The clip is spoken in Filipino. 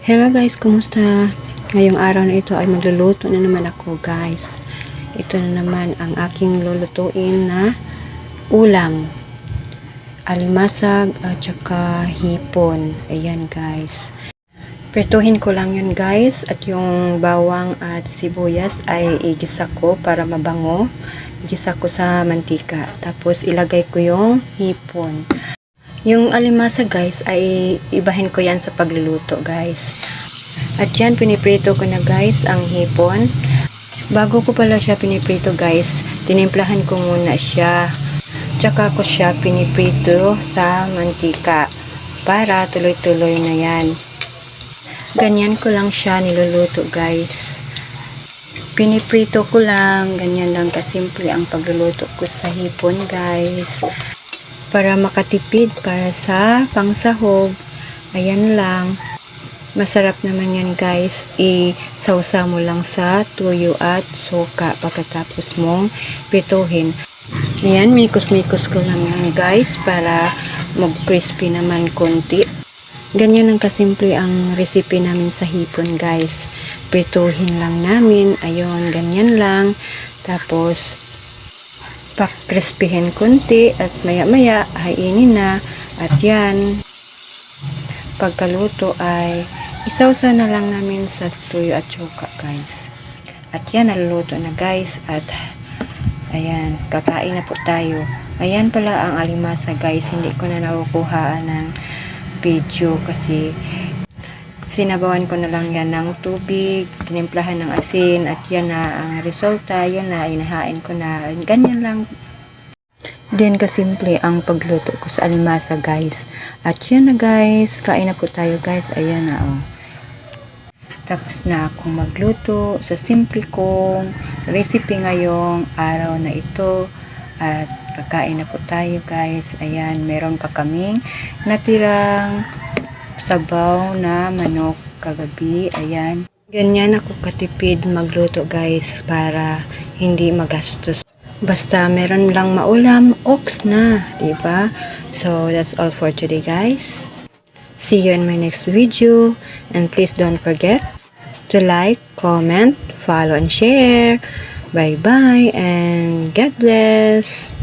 Hello guys, kumusta? Ngayong araw na ito ay magluluto na naman ako guys. Ito na naman ang aking lulutuin na ulam. Alimasag at saka hipon. Ayan guys. Prituhin ko lang yun guys. At yung bawang at sibuyas ay igisa ko para mabango. Igisa ko sa mantika. Tapos ilagay ko yung hipon. Yung alimasa guys ay ibahin ko yan sa pagluluto guys. At yan piniprito ko na guys ang hipon. Bago ko pala siya piniprito guys, tinimplahan ko muna siya. Tsaka ko siya piniprito sa mantika para tuloy-tuloy na yan. Ganyan ko lang siya niluluto guys. Piniprito ko lang, ganyan lang kasimple ang pagluluto ko sa hipon guys. Para makatipid para sa pangsahog. Ayan lang. Masarap naman yan guys. Isawsa mo lang sa tuyo at suka pagkatapos mong prituhin. Ayan, mikos-mikos ko lang yan guys para mag-crispy naman konti. Ganyan ang kasimple ang recipe namin sa hipon guys. Prituhin lang namin. Ayun, ganyan lang. Tapos pak-crispyhin konti at maya-maya hainin na. At yan, pagkaluto ay isawsa na lang namin sa tuyo at suka guys. At yan, naluluto na guys. At ayan, kakain na po tayo. Ayan pala ang alimasa guys. Hindi ko na nakukuhaan ng video kasi sinabawan ko na lang yan ng tubig, tinimplahan ng asin, at yan na ang resulta. Yan na, inahain ko na. Ganyan lang din kasimple ang pagluto ko sa alimasa guys. At yan na guys, kain na po tayo guys. Ayan na oh. Tapos na akong magluto sa simple kong recipe ngayong araw na ito. At kakain na po tayo guys. Ayan, meron pa kaming natirang sabaw na manok kagabi. Ayan. Ganyan ako katipid magluto guys para hindi magastos. Basta meron lang maulam, oks na, diba? So that's all for today guys. See you in my next video. And please don't forget to like, comment, follow, and share. Bye bye and God bless.